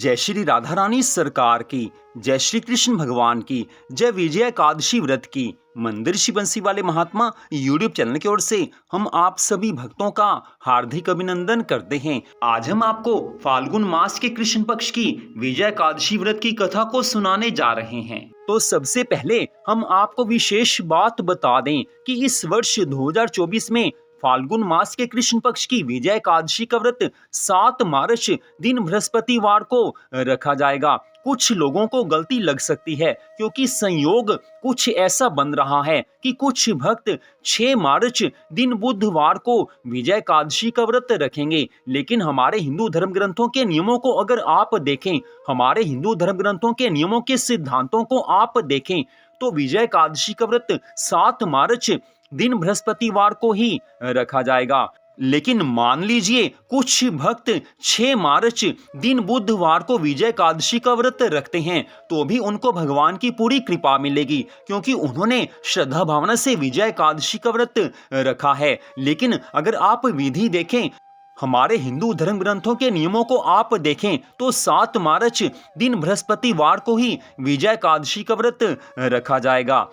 जय श्री राधा रानी सरकार की, जय श्री कृष्ण भगवान की, जय विजय एकादशी व्रत की। मंदिर श्री बंसी वाले महात्मा यूट्यूब चैनल की ओर से हम आप सभी भक्तों का हार्दिक अभिनंदन करते हैं। आज हम आपको फाल्गुन मास के कृष्ण पक्ष की विजय एकादशी व्रत की कथा को सुनाने जा रहे हैं। तो सबसे पहले हम आपको विशेष बात बता दें कि इस वर्ष 2024 में फाल्गुन मास के कृष्ण पक्ष की विजय एकादशी का व्रत 7 मार्च दिन बृहस्पतिवार को रखा जाएगा। कुछ लोगों को गलती लग सकती है क्योंकि संयोग कुछ ऐसा बन रहा है कि कुछ भक्त 6 मार्च दिन बुधवार को विजय एकादशी का व्रत रखेंगे। लेकिन हमारे हिंदू धर्म ग्रंथों के नियमों को अगर आप देखें, हमारे हिंदू धर्म ग्रंथों के नियमों के सिद्धांतों को आप देखें तो विजय एकादशी का व्रत 7 मार्च दिन बृहस्पतिवार को ही रखा जाएगा। लेकिन मान लीजिए कुछ भक्त 6 मार्च दिन बुधवार को विजय एकादशी का व्रत रखते हैं तो भी उनको भगवान की पूरी कृपा मिलेगी क्योंकि उन्होंने श्रद्धा भावना से विजय एकादशी का व्रत रखा है। लेकिन अगर आप विधि देखें, हमारे हिंदू धर्म ग्रंथों के नियमों को आप देखें तो 7 मार्च दिन बृहस्पतिवार को ही विजय एकादशी का व्रत रखा जाएगा।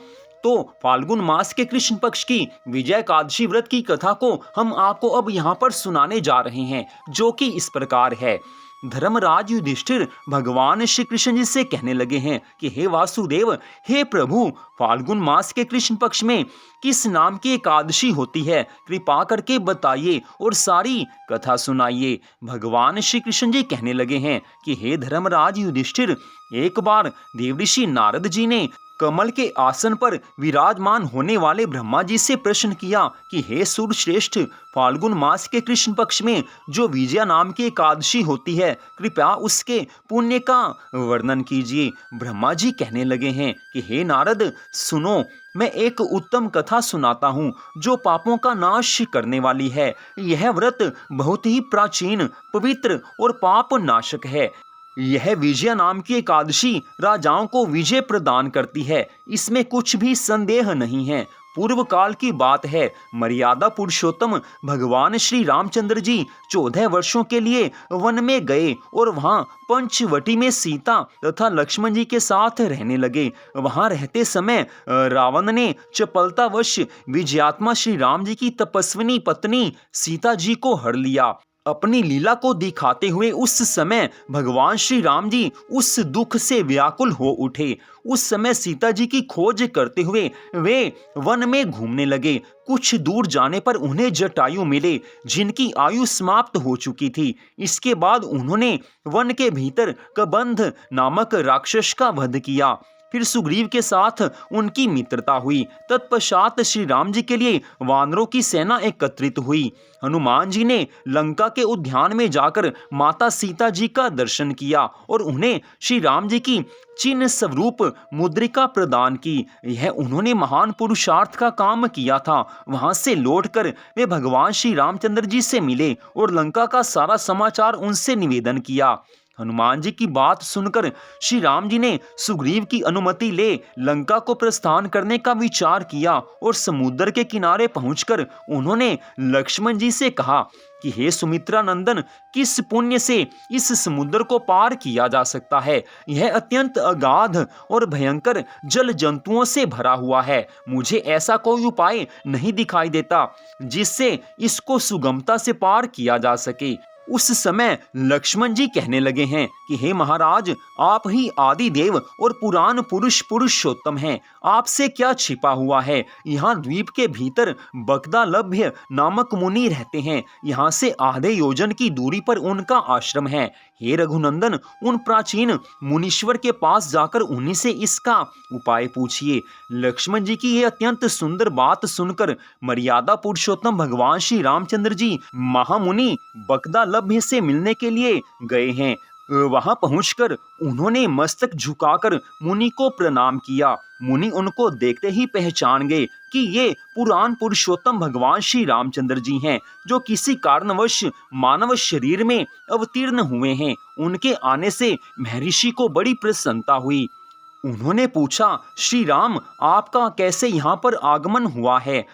तो फाल्गुन मास के कृष्ण पक्ष की विजय एकादशी व्रत की कथा को हम आपको अब यहाँ पर सुनाने जा रहे हैं, जो कि इस प्रकार है। धर्मराज युधिष्ठिर भगवान श्री कृष्ण जी से कहने लगे हैं कि हे वासुदेव, हे प्रभु, फाल्गुन मास के कृष्ण पक्ष में किस नाम की एकादशी होती है, कृपा करके बताइए और सारी कथा सुनाइए। भगवान श्री कृष्ण जी कहने लगे हैं कि हे धर्मराज युधिष्ठिर, एक बार देवऋषि नारद जी ने कमल के आसन पर विराजमान होने वाले ब्रह्मा जी से प्रश्न किया कि हे सूर्यश्रेष्ठ, फाल्गुन मास के कृष्ण पक्ष में जो विजया नाम की एकादशी होती है, कृपया उसके पुण्य का वर्णन कीजिए। ब्रह्मा जी कहने लगे हैं कि हे नारद, सुनो, मैं एक उत्तम कथा सुनाता हूँ जो पापों का नाश करने वाली है। यह व्रत बहुत ही प्राचीन, पवित्र और पाप नाशक है। यह विजया नाम की एकादशी राजाओं को विजय प्रदान करती है, इसमें कुछ भी संदेह नहीं है। पूर्व काल की बात है, मर्यादा पुरुषोत्तम भगवान श्री रामचंद्र जी 14 वर्षों के लिए वन में गए और वहां पंचवटी में सीता तथा लक्ष्मण जी के साथ रहने लगे। वहां रहते समय रावण ने चपलतावश विजयात्मा श्री राम जी की तपस्विनी पत्नी सीता जी को हर लिया। अपनी लीला को दिखाते हुए उस समय भगवान श्री राम जी उस दुख से व्याकुल हो उठे। उस समय सीता जी की खोज करते हुए वे वन में घूमने लगे। कुछ दूर जाने पर उन्हें जटायु मिले जिनकी आयु समाप्त हो चुकी थी। इसके बाद उन्होंने वन के भीतर कबंध नामक राक्षस का वध किया। फिर सुग्रीव के साथ उनकी मित्रता हुई। तत्पश्चात श्री राम जी के लिए वानरों की सेना एकत्रित हुई। हनुमान जी ने लंका के उद्यान में जाकर माता सीता जी का दर्शन किया और उन्हें श्री राम जी की चिन्ह स्वरूप मुद्रिका प्रदान की। यह उन्होंने महान पुरुषार्थ का काम किया था। वहां से लौटकर वे भगवान श्री रामचंद्र जी से मिले और लंका का सारा समाचार उनसे निवेदन किया। हनुमान जी की बात सुनकर श्री राम जी ने सुग्रीव की अनुमति ले लंका को प्रस्थान करने का विचार किया और समुद्र के किनारे पहुंचकर उन्होंने लक्ष्मण जी से कहा कि हे सुमित्रा नंदन, किस पुण्य से इस समुद्र को पार किया जा सकता है? यह अत्यंत अगाध और भयंकर जल जंतुओं से भरा हुआ है। मुझे ऐसा कोई उपाय नहीं दिखाई देता जिससे इसको सुगमता से पार किया जा सके। उस समय लक्ष्मण जी कहने लगे हैं कि हे महाराज, आप ही आदि देव और पुराण पुरुष पुरुषोत्तम हैं। आपसे क्या छिपा हुआ है? यहाँ द्वीप के भीतर बगदालभ्य नामक मुनि रहते हैं। यहाँ से आधे योजन की दूरी पर उनका आश्रम है। हे रघुनंदन, उन प्राचीन मुनीश्वर के पास जाकर उन्हीं से इसका उपाय पूछिए। लक्ष्मण जी की यह अत्यंत सुंदर बात सुनकर मर्यादा पुरुषोत्तम भगवान श्री रामचंद्र जी महामुनि बगदालभ्य से मिलने के लिए गए हैं। वहां पहुंचकर उन्होंने मस्तक झुकाकर मुनि को प्रणाम किया। मुनि उनको देखते ही पहचान गए कि ये पुराण पुरुषोत्तम भगवान श्री रामचंद्र जी हैं, जो किसी कारणवश मानव शरीर में अवतीर्ण हुए हैं। उनके आने से महर्षि को बड़ी प्रसन्नता हुई। उन्होंने पूछा, श्री राम, आपका कैसे यहाँ पर आगमन हुआ है?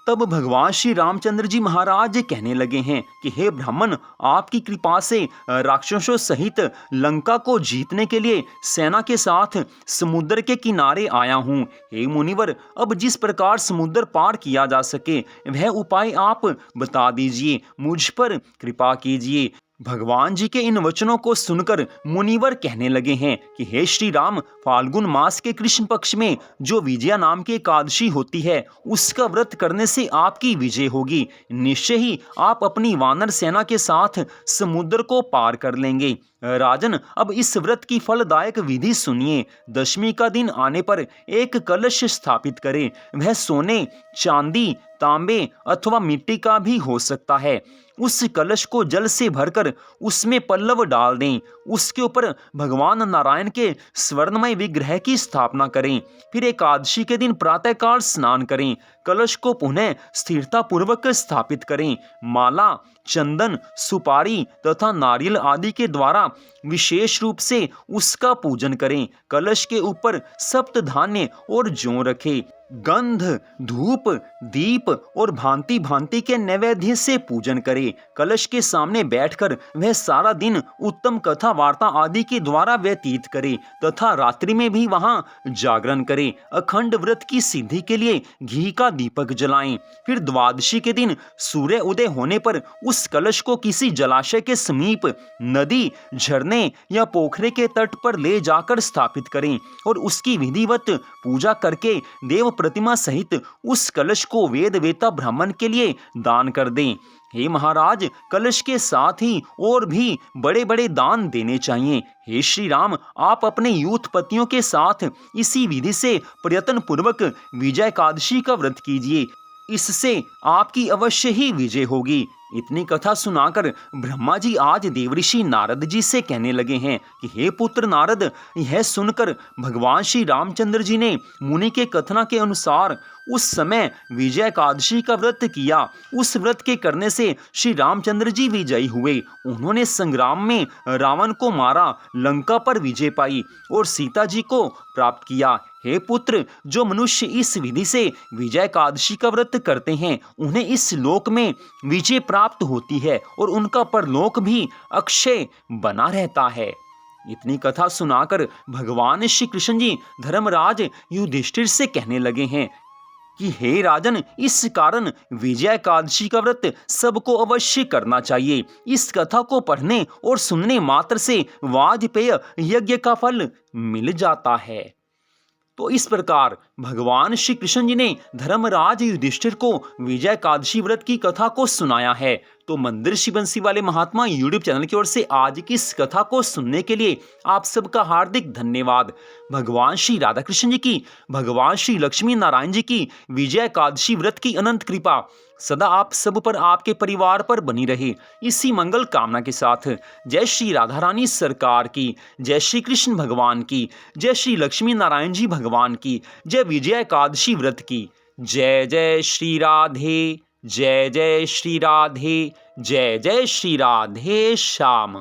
तब भगवान श्री रामचंद्र जी महाराज कहने लगे हैं कि हे ब्राह्मण, आपकी कृपा से राक्षसों सहित लंका को जीतने के लिए सेना के साथ समुद्र के किनारे आया हूँ। हे मुनिवर, अब जिस प्रकार समुद्र पार किया जा सके वह उपाय आप बता दीजिए, मुझ पर कृपा कीजिए। भगवान जी के इन वचनों को सुनकर मुनिवर कहने लगे हैं कि हे श्री राम, फाल्गुन मास के कृष्ण पक्ष में जो विजया नाम की एकादशी होती है उसका व्रत करने से आपकी विजय होगी। निश्चय ही आप अपनी वानर सेना के साथ समुद्र को पार कर लेंगे। राजन, अब इस व्रत की फलदायक विधि सुनिए। दशमी का दिन आने पर एक कलश स्थापित करें। वह सोने, चांदी, तांबे अथवा मिट्टी का भी हो सकता है। उस कलश को जल से भरकर उसमें पल्लव डाल दें। उसके ऊपर भगवान नारायण के स्वर्णमय विग्रह की स्थापना करें। फिर एकादशी के दिन प्रातःकाल स्नान करें। कलश को पुनः स्थिरता पूर्वक स्थापित करें। माला, चंदन, सुपारी तथा नारियल आदि के द्वारा विशेष रूप से उसका पूजन करें। कलश के ऊपर सप्त धान्य और जौ रखें। गंध, धूप, दीप और भांति भांति के नैवेद्य से पूजन करें। कलश के सामने बैठकर वह सारा दिन उत्तम कथा वार्ता आदि के द्वारा व्यतीत करे तथा रात्रि में भी वहां जागरण करें। अखंड व्रत की सिद्धि के लिए घी का दीपक जलाएं। फिर द्वादशी के दिन सूर्य उदय होने पर उस कलश को किसी जलाशय के समीप, नदी, झरने या पोखरे के तट पर ले जाकर स्थापित करें और उसकी विधिवत पूजा करके देव प्रतिमा सहित उस कलश को वेद वेता ब्राह्मण के लिए दान कर दें। हे महाराज, कलश के साथ ही और भी बड़े बड़े दान देने चाहिए। हे श्री राम, आप अपने यूथपतियों के साथ इसी विधि से प्रयत्न पूर्वक विजय एकादशी का व्रत कीजिए। इससे आपकी अवश्य ही विजय होगी। इतनी कथा सुनाकर ब्रह्मा जी आज देवऋषि नारद जी से कहने लगे हैं कि हे पुत्र नारद, यह सुनकर भगवान श्री रामचंद्र जी ने मुनि के कथना के अनुसार उस समय विजय एकादशी का व्रत किया। उस व्रत के करने से श्री रामचंद्र जी विजयी हुए। उन्होंने संग्राम में रावण को मारा, लंका पर विजय पाई और सीता जी को प्राप्त किया। हे पुत्र, जो मनुष्य इस विधि से विजय एकादशी का व्रत करते हैं उन्हें इस लोक में विजय प्राप्त होती है और उनका परलोक भी अक्षय बना रहता है। इतनी कथा सुनाकर भगवान श्री कृष्ण जी धर्मराज युधिष्ठिर से कहने लगे हैं कि हे राजन, इस कारण विजय एकादशी का व्रत सबको अवश्य करना चाहिए। इस कथा को पढ़ने और सुनने मात्र से वाजपेय यज्ञ का फल मिल जाता है। तो इस प्रकार भगवान श्री कृष्ण जी ने धर्मराज युधिष्ठिर को विजय एकादशी व्रत की कथा को सुनाया है। तो मंदिर श्री बंसी वाले महात्मा यूट्यूब चैनल की ओर से आज की इस कथा को सुनने के लिए आप सबका हार्दिक धन्यवाद। भगवान श्री राधा कृष्ण जी की, भगवान श्री लक्ष्मी नारायण जी की विजय एकादशी व्रत की अनंत कृपा सदा आप सब पर, आपके परिवार पर बनी रहे। इसी मंगल कामना के साथ जय श्री राधा रानी सरकार की, जय श्री कृष्ण भगवान की, जय श्री लक्ष्मी नारायण जी भगवान की, जय विजय एकादशी व्रत की। जय जय श्री राधे, जय जय श्री राधे, जय जय श्री राधे श्याम।